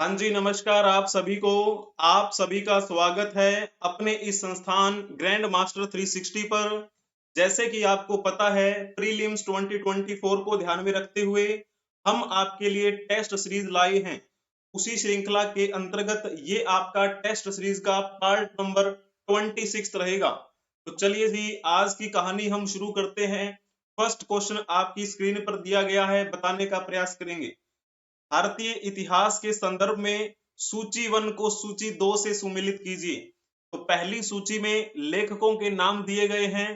हाँ जी, नमस्कार आप सभी को। आप सभी का स्वागत है अपने इस संस्थान ग्रैंड मास्टर 360 पर। जैसे कि आपको पता है, प्रीलिम्स 2024 को ध्यान में रखते हुए हम आपके लिए टेस्ट सीरीज लाए हैं। उसी श्रृंखला के अंतर्गत ये आपका टेस्ट सीरीज का पार्ट नंबर 26 रहेगा। तो चलिए जी, आज की कहानी हम शुरू करते हैं। फर्स्ट क्वेश्चन आपकी स्क्रीन पर दिया गया है, बताने का प्रयास करेंगे। भारतीय इतिहास के संदर्भ में सूची 1 को सूची 2 से सुमेलित कीजिए। तो पहली सूची में लेखकों के नाम दिए गए हैं,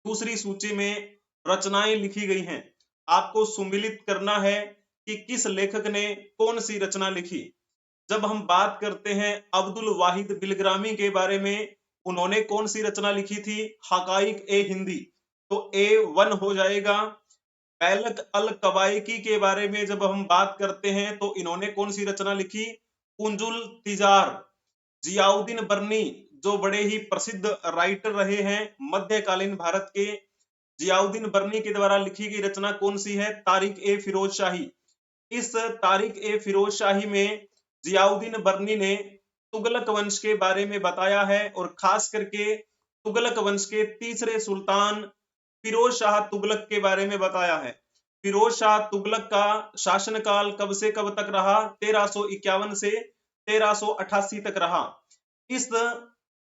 दूसरी सूची में रचनाएं लिखी गई हैं। आपको सुमेलित करना है कि किस लेखक ने कौन सी रचना लिखी। जब हम बात करते हैं अब्दुल वाहिद बिलग्रामी के बारे में, उन्होंने कौन सी रचना लिखी थी? हकाइक ए हिंदी। तो A1 हो जाएगा। बैलक अल कवायकी के बारे में जब हम बात करते हैं तो इन्होंने कौन सी रचना लिखी? कुंजुल तिजार। जियाउद्दीन बर्नी, जो बड़े ही प्रसिद्ध राइटर रहे हैं मध्यकालीन भारत के, जियाउद्दीन बर्नी के द्वारा लिखी गई रचना कौन सी है? तारिक ए फिरोज शाही। इस तारिक ए फिरोज शाही में जियाउद्दीन बर्नी ने तुगलक वंश के बारे में बताया है और खास करके तुगलक वंश के तीसरे सुल्तान फिरोज शाह तुगलक के बारे में बताया है। फिरोज शाह तुगलक का शासनकाल कब से कब तक रहा? 1351 से 1388 तक रहा। इस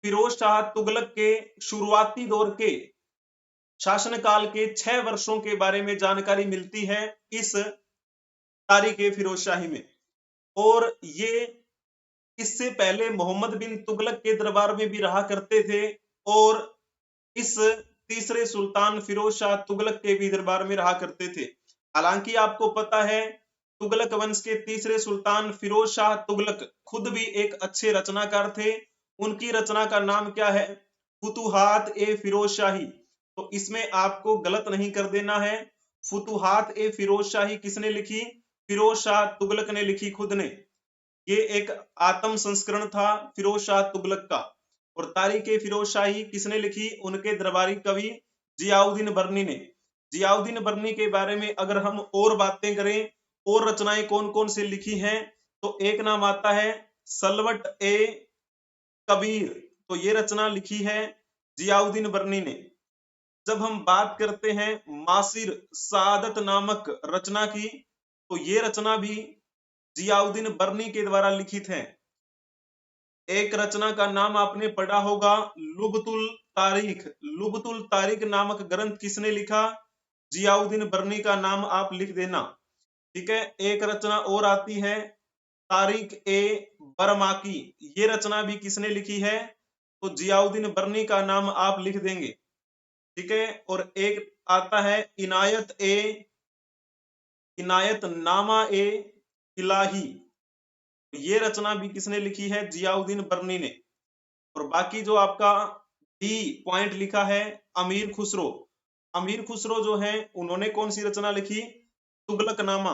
फिरोज शाह तुगलक के शुरुआती दौर के शासनकाल के 6 वर्षों के बारे में जानकारी मिलती है इस तारीख ए फिरोज शाही में। और ये इससे पहले मोहम्मद बिन तुगलक के दरबार में भी रहा करते थे और इस तीसरे सुल्तान फिरोज शाह तुगलक के भी दरबार में रहा करते थे। हालांकि आपको पता है, तुगलक वंश के तीसरे सुल्तान फिरोज शाह तुगलक खुद भी एक अच्छे रचनाकार थे। उनकी रचना का नाम क्या है? फुतुहात ए फिरोज शाही। तो इसमें आपको गलत नहीं कर देना है। फुतुहात ए फिरोज शाही किसने लिखी? फिरोज शाह तुगलक ने लिखी, खुद ने। ये एक आत्म संस्करण था फिरोज शाह तुगलक का। और तारीख ए फिरोज शाही किसने लिखी? उनके दरबारी कवि जियाउद्दीन बर्नी ने। जियाउद्दीन बर्नी के बारे में अगर हम और बातें करें, और रचनाएं कौन कौन से लिखी हैं, तो एक नाम आता है सलवट ए कबीर। तो ये रचना लिखी है जियाउद्दीन बर्नी ने। जब हम बात करते हैं मासिर सादत नामक रचना की, तो ये रचना भी जियाउद्दीन बर्नी के द्वारा लिखित है। एक रचना का नाम आपने पढ़ा होगा लुबतुल तारीख। लुबतुल तारीख नामक ग्रंथ किसने लिखा? जियाउद्दीन बर्नी का नाम आप लिख देना। ठीक है। एक रचना और आती है तारीख ए बरमाकी। ये रचना भी किसने लिखी है? तो जियाउद्दीन बर्नी का नाम आप लिख देंगे। ठीक है। और एक आता है इनायत नामा ए इलाही। ये रचना भी किसने लिखी है? जियाउद्दीन बर्नी ने। और बाकी जो आपका डी पॉइंट लिखा है अमीर खुसरो। अमीर खुसरो जो है, उन्होंने कौन सी रचना लिखी? तुगलकनामा।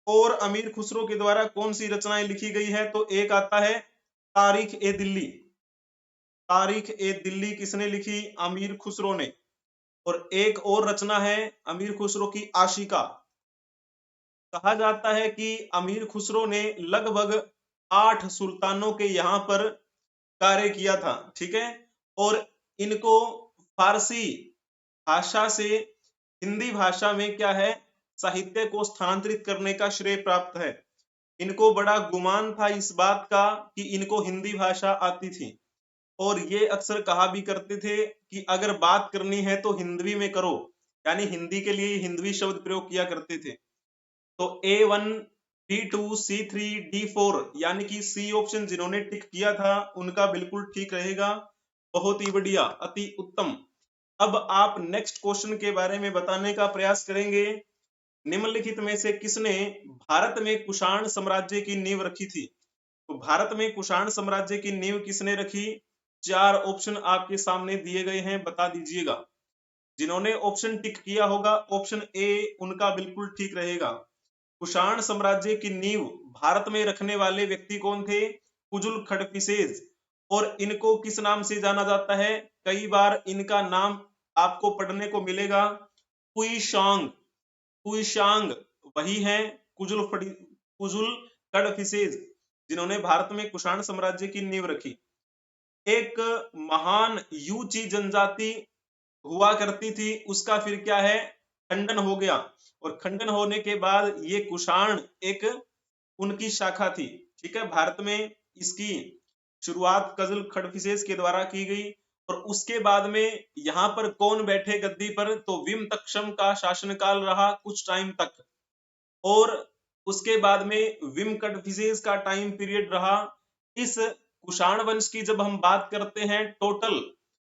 और अमीर खुसरो के द्वारा कौन सी रचनाएं लिखी गई है? तो एक आता है तारीख ए दिल्ली। तारीख ए दिल्ली किसने लिखी? अमीर खुसरो ने। और एक और रचना है अमीर खुसरो की आशिका। कहा जाता है कि अमीर खुसरो ने लगभग 8 सुल्तानों के यहाँ पर कार्य किया था। ठीक है। और इनको फारसी भाषा से हिंदी भाषा में क्या है, साहित्य को स्थानांतरित करने का श्रेय प्राप्त है। इनको बड़ा गुमान था इस बात का कि इनको हिंदी भाषा आती थी। और ये अक्सर कहा भी करते थे कि अगर बात करनी है तो हिंदवी में करो, यानी हिंदी के लिए हिंदवी शब्द प्रयोग किया करते थे। तो A1, B2, C3, D4 यानी कि सी ऑप्शन जिन्होंने टिक किया था उनका बिल्कुल ठीक रहेगा। बहुत ही बढ़िया, अति उत्तम। अब आप नेक्स्ट क्वेश्चन के बारे में बताने का प्रयास करेंगे। निम्नलिखित में से किसने भारत में कुषाण साम्राज्य की नींव रखी थी? तो भारत में कुषाण साम्राज्य की नींव किसने रखी? 4 ऑप्शन आपके सामने दिए गए हैं, बता दीजिएगा। जिन्होंने ऑप्शन टिक किया होगा, ऑप्शन ए उनका बिल्कुल ठीक रहेगा। कुषाण साम्राज्य की नींव भारत में रखने वाले व्यक्ति कौन थे? कुजुल खडफिसेज। और इनको किस नाम से जाना जाता है? कई बार इनका नाम आपको पढ़ने को मिलेगा कुईशांग। कुईशांग वही है कुजुल खडफिसेज। जिन्होंने भारत में कुषाण साम्राज्य की नींव रखी। एक महान यूची जनजाति हुआ करती थी, उसका फिर क्या है, खंडन हो गया, और खंडन होने के बाद ये कुषाण एक उनकी शाखा थी। ठीक है, भारत में इसकी शुरुआत कजल खडफिसेस के द्वारा की गई। और उसके बाद में यहाँ पर कौन बैठे गद्दी पर, तो विम तक्षम का शासनकाल रहा कुछ टाइम तक, और उसके बाद में विम कडफिसेस का टाइम पीरियड रहा। इस कुषाण वंश की जब हम बात करते हैं, टोटल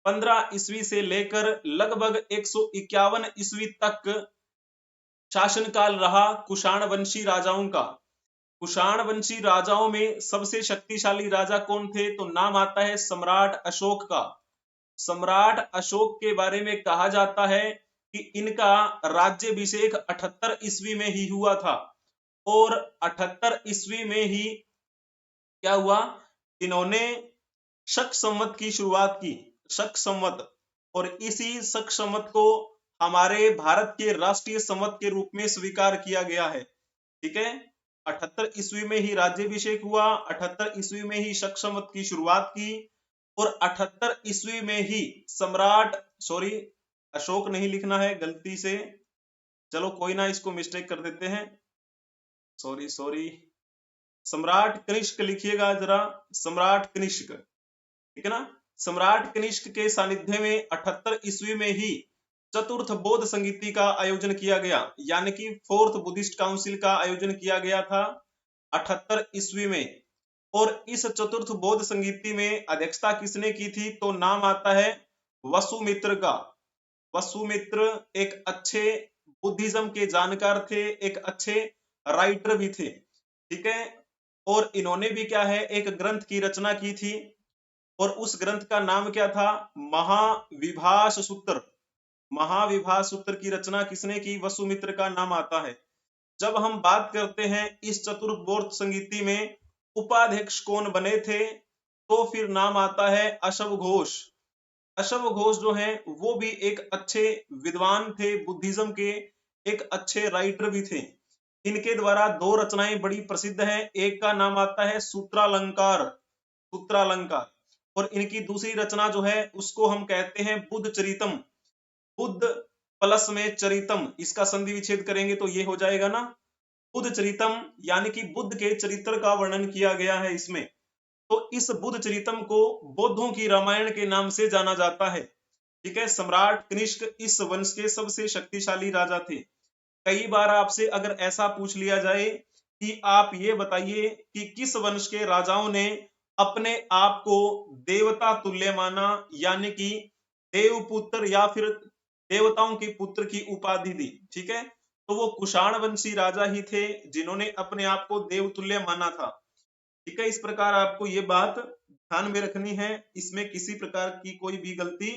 15 ईस्वी से लेकर लगभग 151 ईस्वी तक शासनकाल रहा कुषाण वंशी राजाओं का। कुषाण वंशी राजाओं में सबसे शक्तिशाली राजा कौन थे, तो नाम आता है सम्राट अशोक का। सम्राट अशोक के बारे में कहा जाता है कि इनका राज्याभिषेक 78 ईस्वी में ही हुआ था, और 78 ईस्वी में ही क्या हुआ, इन्होंने शक संवत की शुरुआत की, शक संवत, और इसी शक संवत को हमारे भारत के राष्ट्रीय संवत के रूप में स्वीकार किया गया है। ठीक है, 78 ईस्वी में ही राज्याभिषेक हुआ, 78 ईस्वी में ही शक संवत की शुरुआत की, और 78 ईस्वी में ही सम्राट, सॉरी अशोक नहीं लिखना है गलती से, चलो कोई ना, इसको मिस्टेक कर देते हैं, सॉरी सम्राट कनिष्क लिखिएगा जरा, सम्राट कनिष्क, ठीक है ना। सम्राट कनिष्क के सानिध्य में 78 ईस्वी में ही चतुर्थ बौद्ध संगीति का आयोजन किया गया, यानी कि फोर्थ बुद्धिस्ट काउंसिल का आयोजन किया गया था 78 ईस्वी में। और इस चतुर्थ बौद्ध संगीति में अध्यक्षता किसने की थी, तो नाम आता है वसुमित्र का। वसुमित्र एक अच्छे बुद्धिज्म के जानकार थे, एक अच्छे राइटर भी थे। ठीक है, और इन्होंने भी क्या है, एक ग्रंथ की रचना की थी, और उस ग्रंथ का नाम क्या था, महाविभाष सूत्र। महाविभाष सूत्र की रचना किसने की, वसुमित्र का नाम आता है। जब हम बात करते हैं इस चतुर्थ बौद्ध संगीति में उपाध्यक्ष कौन बने थे, तो फिर नाम आता है अशव घोष। अशव घोष जो है वो भी एक अच्छे विद्वान थे, बुद्धिज्म के एक अच्छे राइटर भी थे। इनके द्वारा दो रचनाएं बड़ी प्रसिद्ध हैं, एक का नाम आता है सूत्रालंकार, सूत्रालंकार, और इनकी दूसरी रचना जो है उसको हम कहते हैं बुद्ध चरितम। बुद्ध प्लस में चरितम, इसका संधि विच्छेद करेंगे तो ये हो जाएगा ना बुद्ध चरितम, यानी कि बुद्ध के चरित्र का वर्णन किया गया है इसमें। तो इस बुद्ध चरितम को बौद्धों की रामायण के नाम से जाना जाता है। ठीक है, सम्राट कनिष्क इस वंश के सबसे शक्तिशाली राजा थे। कई बार आपसे अगर ऐसा पूछ लिया जाए कि आप ये बताइए कि किस वंश के राजाओं ने अपने आप को देवता तुल्य माना, यानी कि देवपुत्र या फिर देवताओं के पुत्र की उपाधि दी, ठीक है, तो वो कुषाण वंशी राजा ही थे जिन्होंने अपने आप को देवतुल्य माना था। ठीक है, इस प्रकार आपको ये बात ध्यान में रखनी है, इसमें किसी प्रकार की कोई भी गलती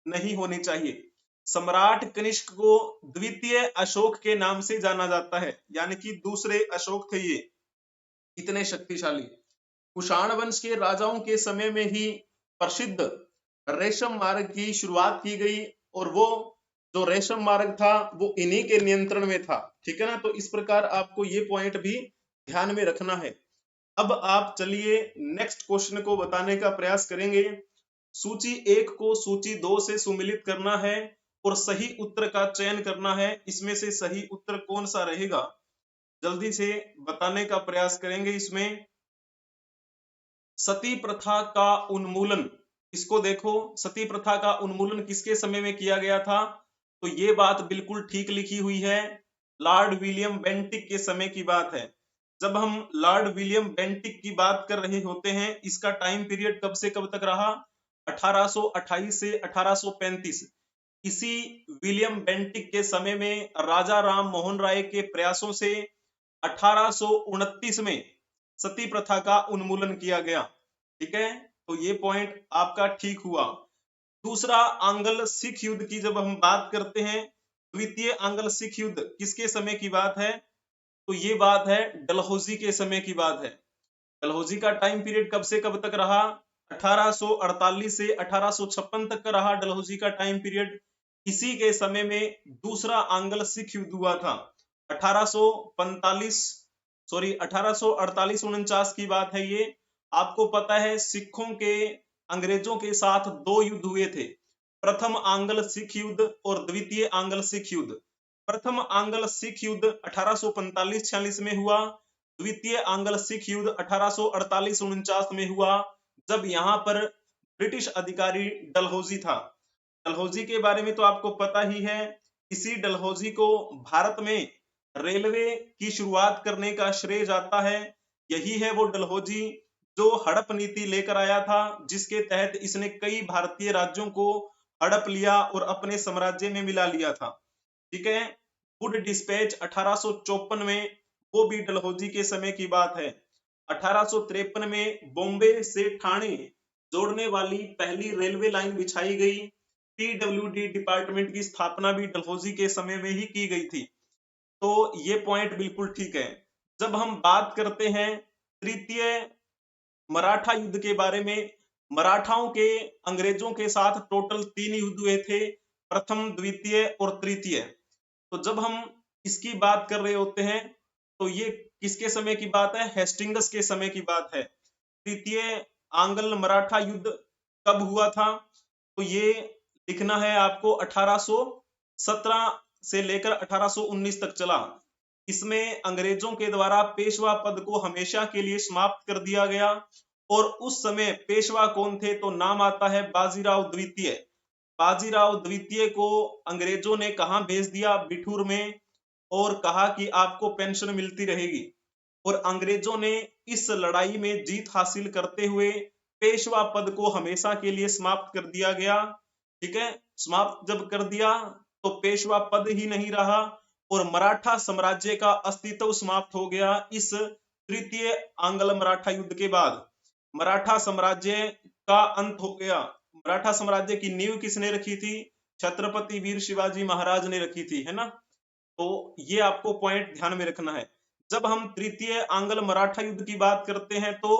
नहीं होनी चाहिए। सम्राट कनिष्क को द्वितीय अशोक के नाम से जाना जाता है, यानी कि दूसरे अशोक थे ये, इतने शक्तिशाली। कुषाण वंश के राजाओं के समय में ही प्रसिद्ध रेशम मार्ग की शुरुआत की गई, और वो जो रेशम मार्ग था वो इन्हीं के नियंत्रण में था। ठीक है ना, तो इस प्रकार आपको ये पॉइंट भी ध्यान में रखना है। अब आप चलिए नेक्स्ट क्वेश्चन को बताने का प्रयास करेंगे। सूची 1 को सूची 2 से सुमिलित करना है और सही उत्तर का चयन करना है। इसमें से सही उत्तर कौन सा रहेगा, जल्दी से बताने का प्रयास करेंगे। इसमें सती प्रथा का उन्मूलन, इसको देखो, सती प्रथा का उन्मूलन किसके समय में किया गया था, तो ये बात बिल्कुल ठीक लिखी हुई है, लॉर्ड विलियम बेंटिक के समय की बात है। जब हम लॉर्ड विलियम बेंटिक की बात कर रहे होते हैं, इसका टाइम पीरियड कब से कब तक रहा, 1828 से 1835। इसी विलियम बेंटिक के समय में राजा राम मोहन राय के प्रयासों से 1829 में सती प्रथा का उन्मूलन किया गया। ठीक है, तो ये पॉइंट आपका ठीक हुआ। दूसरा, आंग्ल सिख युद्ध की जब हम बात करते हैं, द्वितीय आंग्ल सिख युद्ध किसके समय की बात है, तो ये बात है डलहौजी के समय की बात है। डलहौजी का टाइम पीरियड कब से कब तक रहा, 1848 से 1856 तक का रहा डलहौजी का टाइम पीरियड। इसी के समय में दूसरा आंग्ल सिख युद्ध हुआ था, 1845 सॉरी 1848-49 की बात है ये। आपको पता है सिखों के अंग्रेजों के साथ 2 युद्ध हुए थे, प्रथम आंग्ल सिख युद्ध और द्वितीय आंग्ल सिख युद्ध। प्रथम आंग्ल सिख युद्ध 1845-46 में हुआ, द्वितीय आंग्ल सिख युद्ध 1848-49 में हुआ, जब यहाँ पर ब्रिटिश अधिकारी डलहौजी था। डलहौजी के बारे में तो आपको पता ही है, इसी डलहौजी को भारत में रेलवे की शुरुआत करने का श्रेय जाता है। यही है वो डलहौजी जो हड़प नीति लेकर आया था, जिसके तहत इसने कई भारतीय राज्यों को हड़प लिया और अपने साम्राज्य में मिला लिया था। ठीक है, गुड डिस्पैच 1854 में, वो भी डलहौजी के समय की बात है। 1853 में बॉम्बे से ठाणे जोड़ने वाली पहली रेलवे लाइन बिछाई गई। पीडब्ल्यूडी डिपार्टमेंट की स्थापना भी डलहौजी के समय में ही की गई थी। तो ये पॉइंट बिल्कुल ठीक है। जब हम बात करते हैं तृतीय मराठा युद्ध के बारे में, मराठाओं के अंग्रेजों के साथ टोटल 3 युद्ध हुए थे, प्रथम, द्वितीय और तृतीय। तो जब हम इसकी बात कर रहे होते हैं तो ये किसके समय की बात है? हेस्टिंग्स के समय की बात है। तृतीय आंग्ल मराठा युद्ध कब हुआ था? तो ये लिखना है आपको 1817 से लेकर 1819 तक चला। इसमें अंग्रेजों के द्वारा पेशवा पद को हमेशा के लिए समाप्त कर दिया गया। और उस समय पेशवा कौन थे? तो नाम आता है बाजीराव द्वितीय। बाजीराव द्वितीय को अंग्रेजों ने कहां भेज दिया? बिठूर में, और कहा कि आपको पेंशन मिलती रहेगी। और अंग्रेजों ने इस लड़ाई में जीत हासिल करते हुए पेशवा पद को हमेशा के लिए समाप्त कर दिया गया। ठीक है, समाप्त जब कर दिया तो पेशवा पद ही नहीं रहा और मराठा साम्राज्य का अस्तित्व समाप्त हो गया। इस तृतीय आंग्ल मराठा युद्ध के बाद मराठा साम्राज्य का अंत हो गया। मराठा साम्राज्य की नींव किसने रखी थी? छत्रपति वीर शिवाजी महाराज ने रखी थी, है ना। तो ये आपको पॉइंट ध्यान में रखना है। जब हम तृतीय आंग्ल मराठा युद्ध की बात करते हैं तो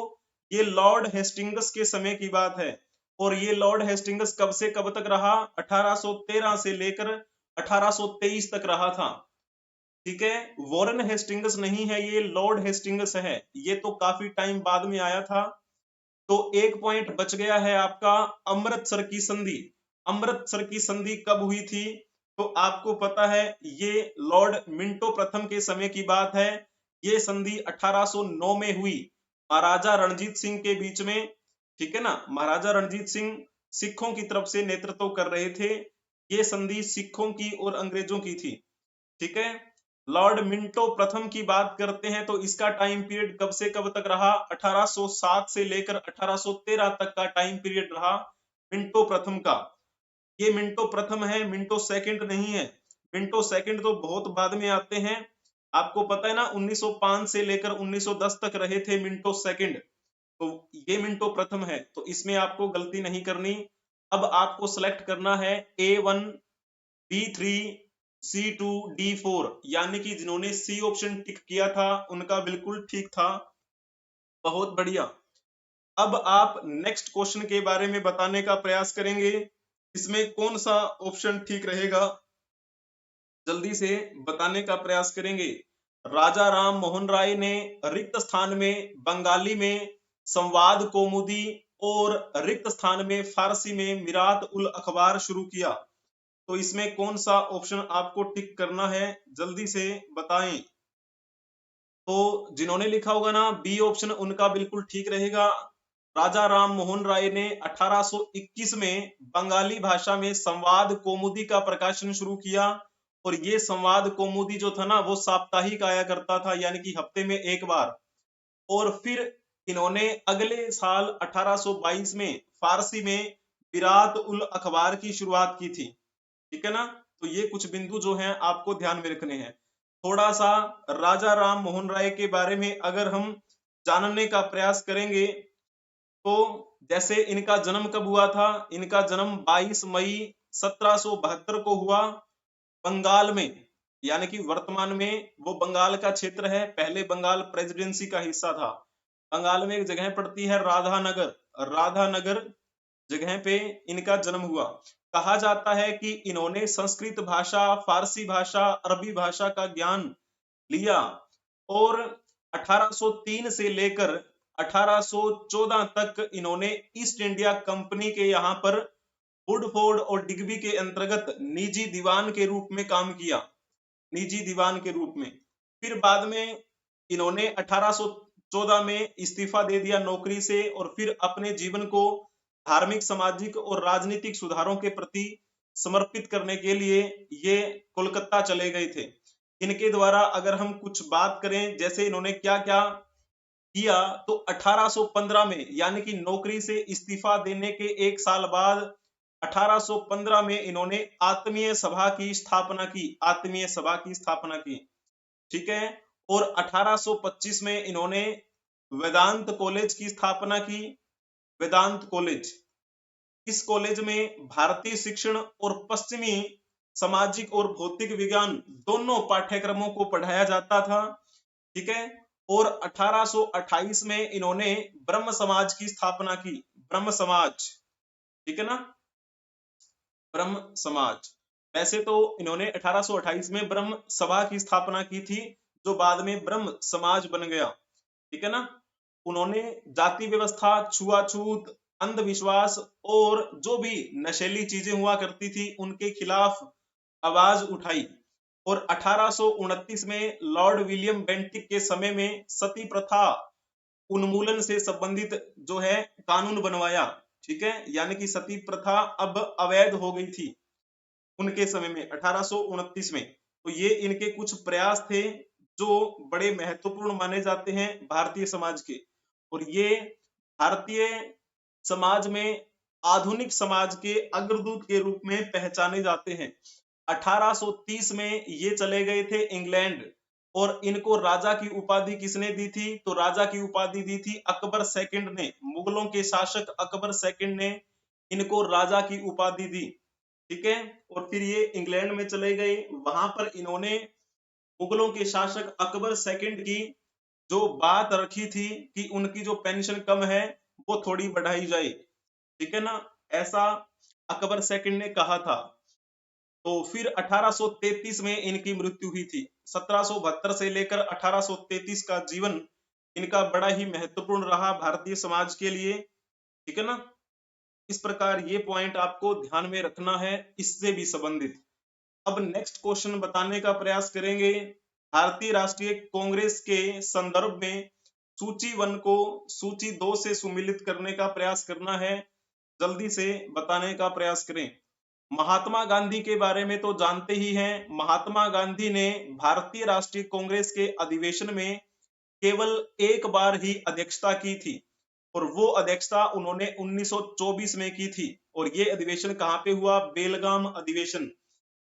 ये लॉर्ड हेस्टिंग्स के समय की बात है। और ये लॉर्ड हेस्टिंग्स कब से कब तक रहा? 1813 से लेकर 1823 तक रहा था। ठीक है, वॉरेन हेस्टिंग्स नहीं है, ये लॉर्ड हेस्टिंग्स है। ये तो काफी टाइम बाद में आया था। तो एक पॉइंट बच गया है आपका, अमृतसर की संधि। अमृतसर की संधि कब हुई थी? तो आपको पता है ये लॉर्ड मिंटो प्रथम के समय की बात है। ये संधि 1809 में हुई, महाराजा रणजीत सिंह के बीच में। ठीक है ना, महाराजा रणजीत सिंह सिखों की तरफ से नेतृत्व कर रहे थे। ये संधि सिखों की और अंग्रेजों की थी। ठीक है, लॉर्ड मिंटो प्रथम की बात करते हैं तो इसका टाइम पीरियड कब से कब तक रहा? 1807 से लेकर 1813 तक का टाइम पीरियड रहा मिंटो प्रथम का। ये मिंटो प्रथम है, मिंटो सेकंड नहीं है। मिंटो सेकंड तो बहुत बाद में आते हैं। आपको पता है ना, 1905 से लेकर 1910 तक रहे थे मिंटो सेकंड। तो ये मिंटो प्रथम है, तो इसमें आपको गलती नहीं करनी। अब आपको सेलेक्ट करना है A1, B3, C2, D4, यानी कि जिन्होंने सी ऑप्शन टिक किया था उनका बिल्कुल ठीक था। बहुत बढ़िया। अब आप नेक्स्ट क्वेश्चन के बारे में बताने का प्रयास करेंगे, इसमें कौन सा ऑप्शन ठीक रहेगा, जल्दी से बताने का प्रयास करेंगे। राजा राम मोहन राय ने रिक्त स्थान में बंगाली में संवाद कौमुदी और रिक्त स्थान में फारसी में मिरात उल अखबार शुरू किया। तो इसमें कौन सा ऑप्शन आपको टिक करना है, जल्दी से बताएं। तो जिन्होंने लिखा होगा ना बी ऑप्शन, उनका बिल्कुल ठीक रहेगा। राजा राम मोहन राय ने 1821 में बंगाली भाषा में संवाद कौमुदी का प्रकाशन शुरू किया। और ये संवाद कौमुदी जो था ना वो साप्ताहिक आया करता था, यानी कि हफ्ते में एक बार। और फिर इन्होंने अगले साल 1822 में फारसी में बिरात उल अखबार की शुरुआत की थी। ठीक है ना, तो ये कुछ बिंदु जो हैं आपको ध्यान में रखने हैं। थोड़ा सा राजा राम मोहन राय के बारे में अगर हम जानने का प्रयास करेंगे तो जैसे इनका जन्म कब हुआ था? इनका जन्म 22 मई 1772 को हुआ बंगाल में, यानी कि वर्तमान में वो बंगाल का क्षेत्र है, पहले बंगाल प्रेसिडेंसी का हिस्सा था। बंगाल में एक जगह पड़ती है राधानगर, राधानगर जगह पे इनका जन्म हुआ। कहा जाता है कि इन्होंने संस्कृत भाषा, फारसी भाषा, अरबी भाषा का ज्ञान लिया और 1803 से लेकर 1814 तक इन्होंने ईस्ट इंडिया कंपनी के यहाँ पर वुडफोर्ड और डिग्बी के अंतर्गत निजी दीवान के रूप में काम किया, निजी दीवान के रूप में। फिर बाद में इन्होंने 1814 में इस्तीफा दे दिया नौकरी से और फिर अपने जीवन को धार्मिक, सामाजिक और राजनीतिक सुधारों के प्रति समर्पित करने के लिए ये कोलकाता चले गए थे। इनके द्वारा अगर हम कुछ बात करें जैसे इन्होंने क्या क्या किया, तो 1815 में यानी कि नौकरी से इस्तीफा देने के एक साल बाद 1815 में इन्होंने आत्मीय सभा की स्थापना की, आत्मीय सभा की स्थापना की, ठीक है। और 1825 में इन्होंने वेदांत कॉलेज की स्थापना की, वेदांत कॉलेज। इस कॉलेज में भारतीय शिक्षण और पश्चिमी सामाजिक और भौतिक विज्ञान दोनों पाठ्यक्रमों को पढ़ाया जाता था, ठीक है। और 1828 में इन्होंने ब्रह्म समाज की स्थापना की, ब्रह्म समाज, ठीक है ना, ब्रह्म समाज। वैसे तो इन्होंने 1828 में ब्रह्म सभा की स्थापना की थी, जो बाद में ब्रह्म समाज बन गया, ठीक है ना। उन्होंने जाति व्यवस्था, छुआछूत, अंधविश्वास और जो भी नशीली चीजें हुआ करती थी उनके खिलाफ आवाज उठाई। और 1829 में लॉर्ड विलियम बेंटिक के समय में सती प्रथा उन्मूलन से संबंधित जो है कानून बनवाया, ठीक है। यानी कि सती प्रथा अब अवैध हो गई थी उनके समय में 1829 में। तो ये इनके कुछ प्रयास थे जो बड़े महत्वपूर्ण माने जाते हैं भारतीय समाज के, और ये भारतीय समाज में आधुनिक समाज के अग्रदूत के रूप में पहचाने जाते हैं। 1830 में ये चले गए थे इंग्लैंड, और इनको राजा की उपाधि किसने दी थी, तो राजा की उपाधि दी थी अकबर सेकंड ने, मुगलों के शासक अकबर सेकंड ने इनको राजा की उपाधि दी, ठीक है। और फिर ये इंग्लैंड में चले गए, वहां पर इन्होंने मुगलों के शासक अकबर सेकंड की जो बात रखी थी कि उनकी जो पेंशन कम है वो थोड़ी बढ़ाई जाए, ठीक है ना, ऐसा अकबर सेकंड ने कहा था। तो फिर 1833 में इनकी मृत्यु हुई थी। 1772 से लेकर 1833 का जीवन इनका बड़ा ही महत्वपूर्ण रहा भारतीय समाज के लिए, ठीक है ना। इस प्रकार ये पॉइंट आपको ध्यान में रखना है इससे भी संबंधित। अब नेक्स्ट क्वेश्चन बताने का प्रयास करेंगे। भारतीय राष्ट्रीय कांग्रेस के संदर्भ में सूची 1 को सूची 2 से सुमिलित करने का प्रयास करना है, जल्दी से बताने का प्रयास करें। महात्मा गांधी के बारे में तो जानते ही हैं। महात्मा गांधी ने भारतीय राष्ट्रीय कांग्रेस के अधिवेशन में केवल एक बार ही अध्यक्षता की थी, और वो अध्यक्षता उन्होंने 1924 में की थी। और ये अधिवेशन कहाँ पे हुआ, बेलगाम अधिवेशन।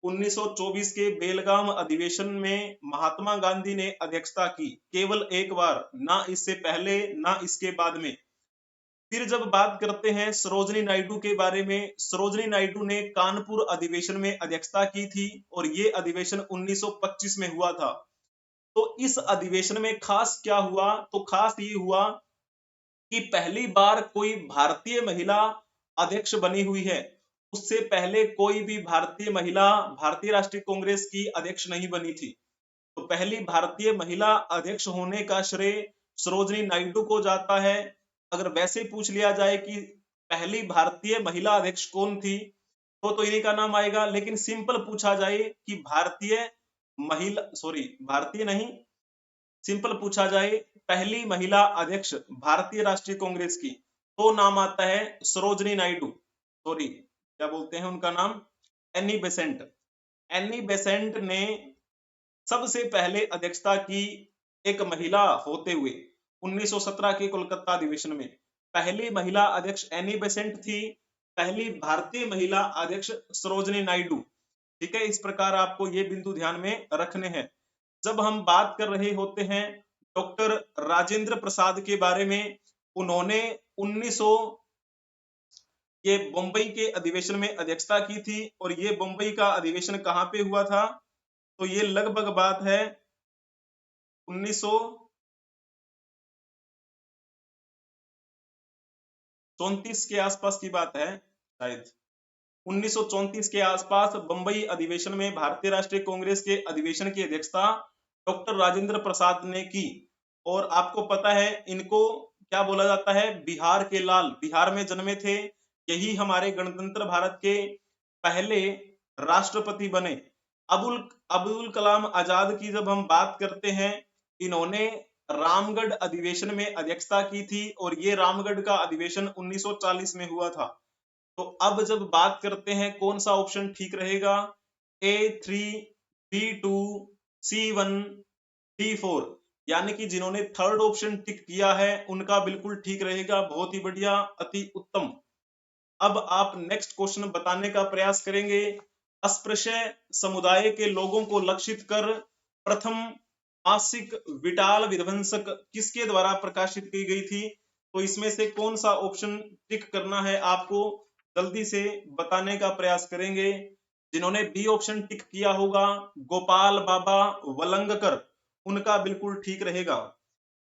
1924 के बेलगाम अधिवेशन में महात्मा गांधी ने अध्यक्षता की केवल एक बार, ना इससे पहले ना इसके बाद में। फिर जब बात करते हैं सरोजनी नायडू के बारे में, सरोजनी नायडू ने कानपुर अधिवेशन में अध्यक्षता की थी, और ये अधिवेशन 1925 में हुआ था। तो इस अधिवेशन में खास क्या हुआ, तो खास ये हुआ कि पहली बार कोई भारतीय महिला अध्यक्ष बनी हुई है। उससे पहले कोई भी भारतीय महिला भारतीय राष्ट्रीय कांग्रेस की अध्यक्ष नहीं बनी थी। तो पहली भारतीय महिला अध्यक्ष होने का श्रेय सरोजनी नायडू को जाता है। अगर वैसे पूछ लिया जाए कि पहली भारतीय महिला अध्यक्ष कौन थी, तो इन्हीं का नाम आएगा। लेकिन सिंपल पूछा जाए कि भारतीय नहीं, सिंपल पूछा जाए पहली महिला अध्यक्ष भारतीय राष्ट्रीय कांग्रेस की, तो नाम आता है सरोजनी नायडू, क्या बोलते हैं उनका नाम, एनी बेसेंट। एनी बेसेंट ने सबसे पहले अध्यक्षता की एक महिला होते हुए 1917 के कोलकाता अधिवेशन में। पहली महिला अध्यक्ष एनी बेसेंट थी, पहली भारतीय महिला अध्यक्ष सरोजनी नायडू, ठीक है। इस प्रकार आपको ये बिंदु ध्यान में रखने हैं। जब हम बात कर रहे होते हैं डॉक्टर राजेंद्र प्रसाद के बारे में, उन्होंने 1900 ये बम्बई के अधिवेशन में अध्यक्षता की थी, और ये बम्बई का अधिवेशन कहाँ पे हुआ था, तो ये लगभग बात है 1934 के आसपास की बात है, शायद 1934 के आसपास बम्बई अधिवेशन में भारतीय राष्ट्रीय कांग्रेस के अधिवेशन की अध्यक्षता डॉक्टर राजेंद्र प्रसाद ने की। और आपको पता है इनको क्या बोला जाता है, बिहार के लाल, बिहार में जन्मे थे। यही हमारे गणतंत्र भारत के पहले राष्ट्रपति बने। अबुल अब्दुल कलाम आजाद की जब हम बात करते हैं, इन्होंने रामगढ़ अधिवेशन में अध्यक्षता की थी और ये रामगढ़ का अधिवेशन 1940 में हुआ था। तो अब जब बात करते हैं कौन सा ऑप्शन ठीक रहेगा, A3, B2, C1, D4, यानी कि जिन्होंने थर्ड ऑप्शन टिक किया है उनका बिल्कुल ठीक रहेगा। बहुत ही बढ़िया, अति उत्तम। अब आप नेक्स्ट क्वेश्चन बताने का प्रयास करेंगे। अस्पृश्य समुदाय के लोगों को लक्षित कर प्रथम मासिक विटाल विध्वंसक किसके द्वारा प्रकाशित की गई थी? तो इसमें से कौन सा ऑप्शन टिक करना है आपको, जल्दी से बताने का प्रयास करेंगे। जिन्होंने बी ऑप्शन टिक किया होगा, गोपाल बाबा वलंगकर, उनका बिल्कुल ठीक रहेगा।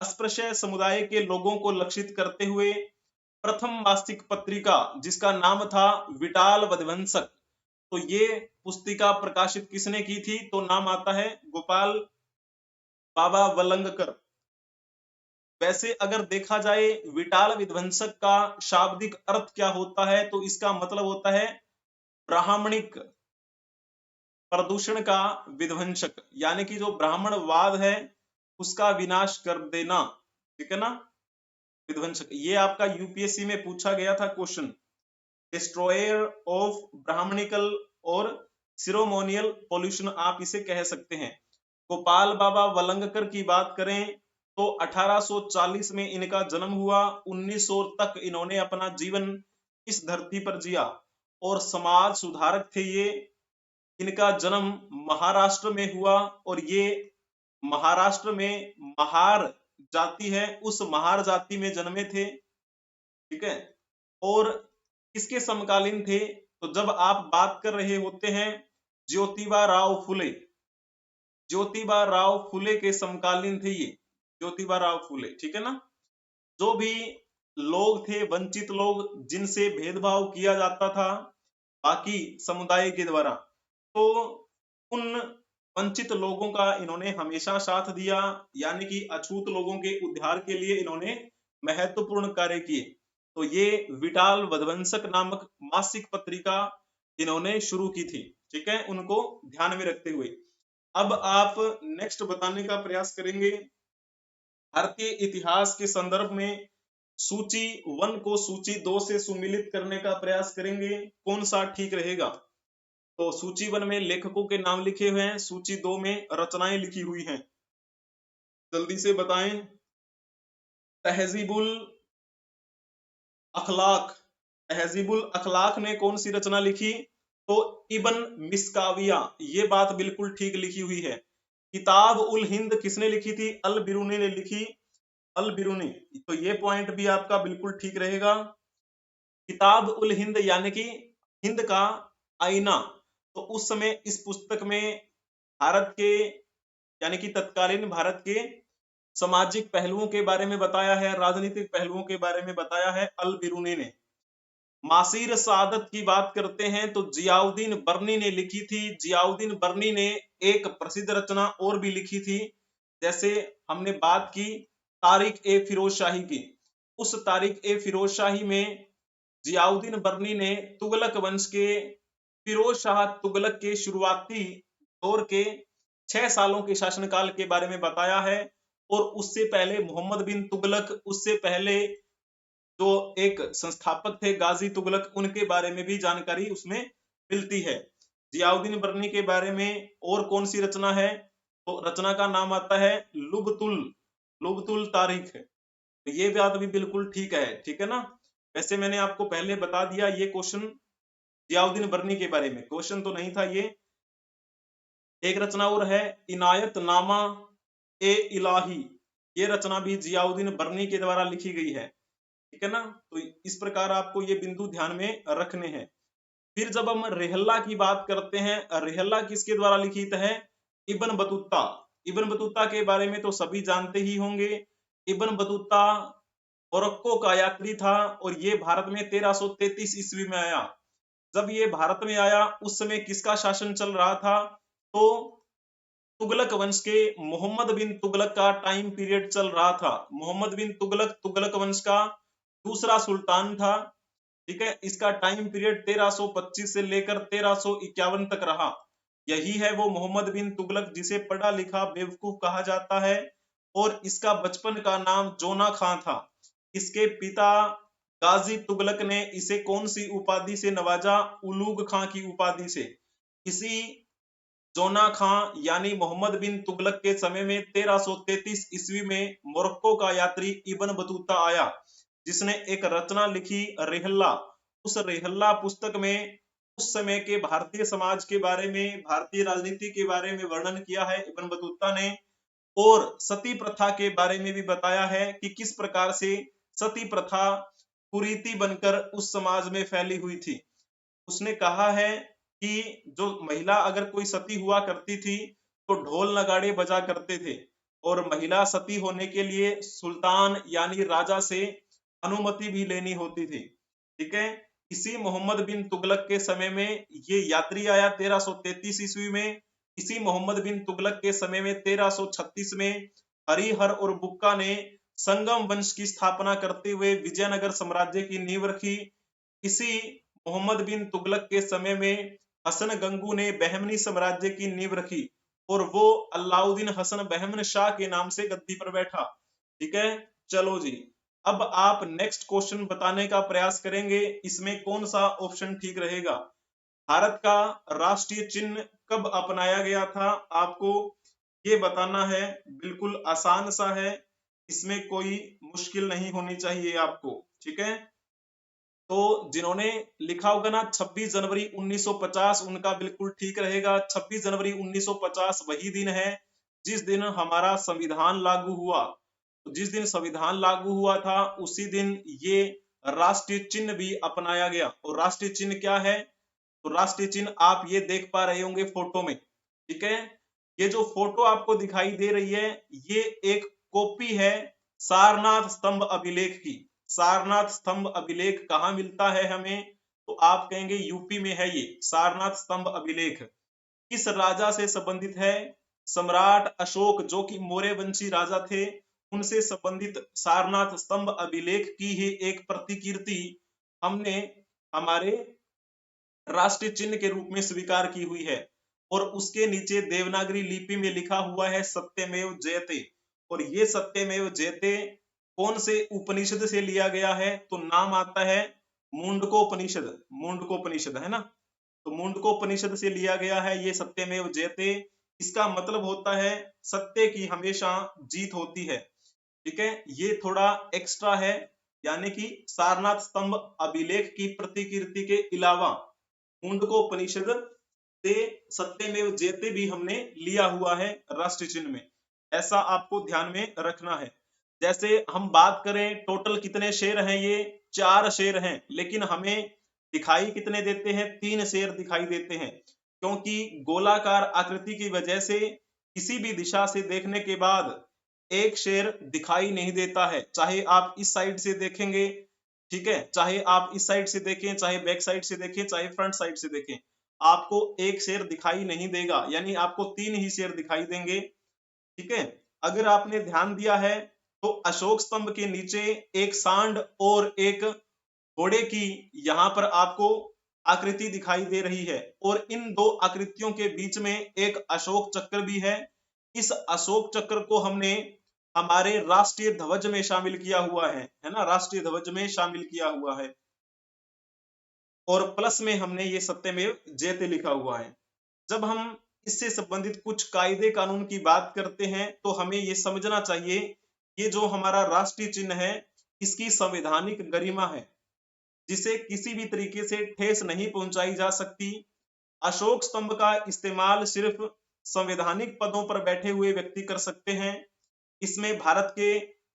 अस्पृश्य समुदाय के लोगों को लक्षित करते हुए प्रथम मासिक पत्रिका जिसका नाम था विटाल विध्वंसक, तो ये पुस्तिका प्रकाशित किसने की थी? तो नाम आता है गोपाल बाबा वलंगकर। वैसे अगर देखा जाए विटाल विध्वंसक का शाब्दिक अर्थ क्या होता है, तो इसका मतलब होता है ब्राह्मणिक प्रदूषण का विध्वंसक, यानी कि जो ब्राह्मणवाद है उसका विनाश कर देना, ठीक है ना, विध्वंसक। ये आपका यूपीएससी में पूछा गया था क्वेश्चन, डिस्ट्रॉयर ऑफ ब्राह्मणिकल और सिरोमोनियल पॉल्यूशन आप इसे कह सकते हैं। गोपाल बाबा वलंगकर की बात करें तो 1840 में इनका जन्म हुआ। 1900 तक इन्होंने अपना जीवन इस धरती पर जिया और समाज सुधारक थे ये। इनका जन्म महाराष्ट्र में हुआ और ये महाराष्ट्र में महार जाति है, उस महार जाति में जन्मे थे, ठीक है। और किसके समकालीन थे? तो जब आप बात कर रहे होते हैं ज्योतिबा राव फुले, ज्योतिबा राव फुले के समकालीन थे ये, ज्योतिबा राव फुले, ठीक है ना। जो भी लोग थे, वंचित लोग, जिनसे भेदभाव किया जाता था बाकी समुदाय के द्वारा, तो उन वंचित लोगों का इन्होंने हमेशा साथ दिया, यानी कि अछूत लोगों के उद्धार के लिए इन्होंने महत्वपूर्ण कार्य किए। तो ये विटाल विध्वंसक नामक मासिक पत्रिका इन्होंने शुरू की थी, ठीक है, उनको ध्यान में रखते हुए। अब आप नेक्स्ट बताने का प्रयास करेंगे। भारतीय इतिहास के संदर्भ में सूची 1 को सूची 2 से सुमिलित करने का प्रयास करेंगे, कौन सा ठीक रहेगा। तो सूची 1 में लेखकों के नाम लिखे हुए हैं, सूची 2 में रचनाएं लिखी हुई हैं, जल्दी से बताएं। तहजीबुल अखलाक, तहजीबुल अखलाक ने कौन सी रचना लिखी? तो इब्न मिस्काविया, ये बात बिल्कुल ठीक लिखी हुई है। किताब उल हिंद किसने लिखी थी? अल बिरूनी ने लिखी, अल बिरूनी, तो ये पॉइंट भी आपका बिल्कुल ठीक रहेगा। किताब उल हिंद यानी कि हिंद का आईना, तो उस समय इस पुस्तक में भारत के यानी कि तत्कालीन भारत के सामाजिक पहलुओं के बारे में बताया है, राजनीतिक पहलुओं के बारे में बताया है अल बिरूनी ने। मासीर सादत की बात करते हैं तो जियाउद्दीन बर्नी ने लिखी थी। जियाउद्दीन बर्नी ने एक प्रसिद्ध रचना और भी लिखी थी, जैसे हमने बात की तारिक ए फिरोज शाही की। उस तारिक ए फिरोज शाही में जियाउद्दीन बर्नी ने तुगलक वंश के फिरोज शाह तुगलक के शुरुआती दौर के 6 सालों के शासनकाल के बारे में बताया है, और उससे पहले मोहम्मद बिन तुगलक, उससे पहले जो एक संस्थापक थे गाजी तुगलक, उनके बारे में भी जानकारी उसमें मिलती है। जियाउद्दीन बर्नी के बारे में और कौन सी रचना है? तो रचना का नाम आता है लुबतुल, लुबतुल तारीख। तो ये बात भी बिल्कुल ठीक है ना। वैसे मैंने आपको पहले बता दिया ये क्वेश्चन जियाउद्दीन बर्नी के बारे में, क्वेश्चन तो नहीं था ये। एक रचना और है इनायत नामा ए इलाही, ये रचना भी जियाउद्दीन बर्नी के द्वारा लिखी गई है, ठीक है ना। तो इस प्रकार आपको ये बिंदु ध्यान में रखने हैं। फिर जब हम रेहल्ला की बात करते हैं, रेहल्ला किसके द्वारा लिखित है? Ibn Battuta. इब्न बतूता के बारे में तो सभी जानते ही होंगे। इब्न बतूता मोरक्को का यात्री था और ये भारत में 1333 ईस्वी में आया। जब ये भारत में आया उस समय किसका शासन चल रहा था? तो तुगलक वंश के मोहम्मद बिन तुगलक का टाइम पीरियड चल रहा था। मोहम्मद बिन तुगलक तुगलक वंश का दूसरा सुल्तान था। ठीक है, इसका टाइम पीरियड 1325 से लेकर 1351 तक रहा। यही है वो मोहम्मद बिन तुगलक जिसे पढ़ा लिखा बेवकूफ कहा जाता है। और इसका बचपन का नाम जोना खां था। इसके पिता गाजी तुगलक ने इसे कौन सी उपाधि से नवाजा? उलूग खां की उपाधि से। इसी जोना खां यानी मोहम्मद बिन तुगलक के समय में 1333 ईस्वी में मोरक्को का यात्री इब्न बतूता आया, जिसने एक रचना लिखी रिहल्ला। उस रिहल्ला पुस्तक में उस समय के भारतीय समाज के बारे में, भारतीय राजनीति के बारे में वर्णन किया है इब्न बतूता ने। और सती प्रथा के बारे में भी बताया है कि किस प्रकार से सती प्रथा कुरीति बनकर उस समाज में फैली हुई थी। उसने कहा है कि जो महिला अगर कोई सती हुआ करती थी तो ढोल नगाड़े बजा करते थे, और महिला सती होने के लिए सुल्तान यानी राजा से अनुमति भी लेनी होती थी। ठीक है, इसी मोहम्मद बिन तुगलक के समय में ये यात्री आया 1333 ईस्वी में। इसी मोहम्मद बिन तुगलक के समय में 1336 में हरिहर और बुक्का ने संगम वंश की स्थापना करते हुए विजयनगर साम्राज्य की नींव रखी। इसी मोहम्मद बिन तुगलक के समय में हसन गंगू ने बहमनी साम्राज्य की नींव रखी, और वो अलाउद्दीन हसन बहमन शाह के नाम से गद्दी पर बैठा। ठीक है, चलो जी, अब आप नेक्स्ट क्वेश्चन बताने का प्रयास करेंगे, इसमें कौन सा ऑप्शन ठीक रहेगा। भारत का राष्ट्रीय चिन्ह कब अपनाया गया था? आपको ये बताना है। बिल्कुल आसान सा है, इसमें कोई मुश्किल नहीं होनी चाहिए आपको। ठीक है, तो जिन्होंने लिखा होगा ना 26 जनवरी 1950, उनका बिल्कुल ठीक रहेगा। 26 जनवरी 1950 वही दिन है जिस दिन हमारा संविधान लागू हुआ। तो जिस दिन संविधान लागू हुआ था उसी दिन ये राष्ट्रीय चिन्ह भी अपनाया गया। और राष्ट्रीय चिन्ह क्या है? तो राष्ट्रीय चिन्ह आप ये देख पा रहे होंगे फोटो में। ठीक है, ये जो फोटो आपको दिखाई दे रही है ये एक कॉपी है सारनाथ स्तंभ अभिलेख की। सारनाथ स्तंभ अभिलेख कहाँ मिलता है हमें? तो आप कहेंगे यूपी में है ये सारनाथ स्तंभ अभिलेख। किस राजा से संबंधित है? सम्राट अशोक, जो कि मौर्य वंशी राजा थे, उनसे संबंधित सारनाथ स्तंभ अभिलेख की ही एक प्रतिकृति हमने हमारे राष्ट्रीय चिन्ह के रूप में स्वीकार की हुई है। और उसके नीचे देवनागरी लिपि में लिखा हुआ है सत्यमेव जयते। और ये सत्यमेव जयते कौन से उपनिषद से लिया गया है? तो नाम आता है मुंडकोपनिषद। मुंडकोपनिषद है ना, तो मुंडकोपनिषद से लिया गया है ये सत्यमेव जयते। इसका मतलब होता है सत्य की हमेशा जीत होती है। ठीक है, ये थोड़ा एक्स्ट्रा है, यानी कि सारनाथ स्तंभ अभिलेख की प्रतिकृति के अलावा मुंडकोपनिषद से सत्यमेव जयते भी हमने लिया हुआ है राष्ट्रीय चिन्ह में। ऐसा आपको ध्यान में रखना है। जैसे हम बात करें टोटल कितने शेर हैं, ये 4 शेर हैं, लेकिन हमें दिखाई कितने देते हैं? 3 शेर दिखाई देते हैं, क्योंकि गोलाकार आकृति की वजह से किसी भी दिशा से देखने के बाद एक शेर दिखाई नहीं देता है। चाहे आप इस साइड से देखेंगे, ठीक है, चाहे आप इस साइड से देखें, चाहे बैक साइड से देखें, चाहे फ्रंट साइड से देखें, आपको एक शेर दिखाई नहीं देगा, यानी आपको 3 ही शेर दिखाई देंगे। ठीक है, अगर आपने ध्यान दिया है तो अशोक स्तंभ के नीचे एक सांड और एक घोड़े की यहाँ पर आपको आकृति दिखाई दे रही है, और इन दो आकृतियों के बीच में एक अशोक चक्र भी है। इस अशोक चक्र को हमने हमारे राष्ट्रीय ध्वज में शामिल किया हुआ है ना, राष्ट्रीय ध्वज में शामिल किया हुआ है। और प्लस में हमने ये सत्यमेव जयते लिखा हुआ है। जब हम इससे संबंधित कुछ कायदे कानून की बात करते हैं तो हमें ये समझना चाहिए, ये जो हमारा राष्ट्रीय चिन्ह है इसकी संवैधानिक गरिमा है, जिसे किसी भी तरीके से ठेस नहीं पहुंचाई जा सकती। अशोक स्तंभ का इस्तेमाल सिर्फ संवैधानिक पदों पर बैठे हुए व्यक्ति कर सकते हैं। इसमें भारत के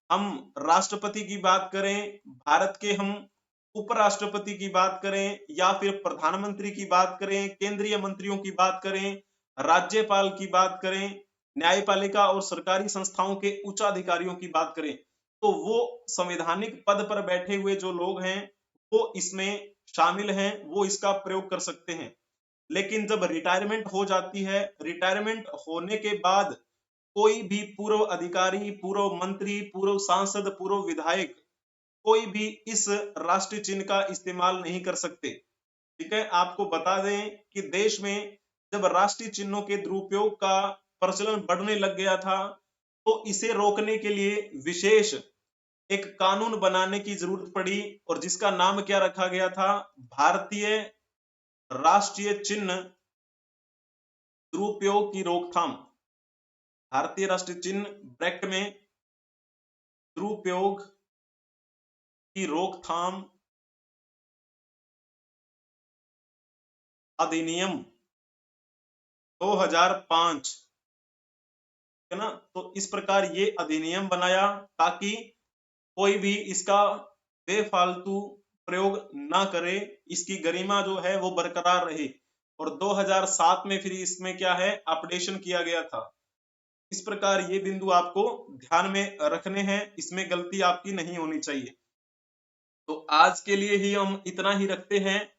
हम राष्ट्रपति की बात करें, भारत के हम उपराष्ट्रपति की बात करें, या फिर प्रधानमंत्री की बात करें, केंद्रीय मंत्रियों की बात करें, राज्यपाल की बात करें, न्यायपालिका और सरकारी संस्थाओं के उच्च अधिकारियों की बात करें, तो वो संवैधानिक पद पर बैठे हुए जो लोग हैं वो इसमें शामिल हैं, वो इसका प्रयोग कर सकते हैं। लेकिन जब रिटायरमेंट हो जाती है, रिटायरमेंट होने के बाद कोई भी पूर्व अधिकारी, पूर्व मंत्री, पूर्व सांसद, पूर्व विधायक कोई भी इस राष्ट्रीय चिन्ह का इस्तेमाल नहीं कर सकते। ठीक है, आपको बता दें कि देश में जब राष्ट्रीय चिन्हों के दुरुपयोग का प्रचलन बढ़ने लग गया था, तो इसे रोकने के लिए विशेष एक कानून बनाने की जरूरत पड़ी और जिसका नाम क्या रखा गया था, भारतीय राष्ट्रीय चिन्ह दुरुपयोग की रोकथाम। भारतीय राष्ट्रीय चिन्ह ब्रैकेट में दुरुपयोग की रोकथाम अधिनियम 2005, है ना। तो इस प्रकार ये अधिनियम बनाया ताकि कोई भी इसका बेफालतू प्रयोग ना करे, इसकी गरिमा जो है वो बरकरार रहे। और 2007 में फिर इसमें क्या है, अपडेशन किया गया था। इस प्रकार ये बिंदु आपको ध्यान में रखने हैं, इसमें गलती आपकी नहीं होनी चाहिए। तो आज के लिए ही हम इतना ही रखते हैं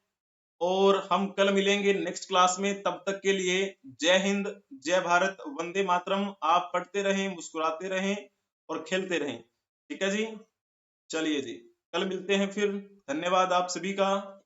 और हम कल मिलेंगे नेक्स्ट क्लास में। तब तक के लिए जय हिंद, जय भारत, वंदे मातरम। आप पढ़ते रहें, मुस्कुराते रहें और खेलते रहें। ठीक है जी, चलिए जी, कल मिलते हैं फिर। धन्यवाद आप सभी का।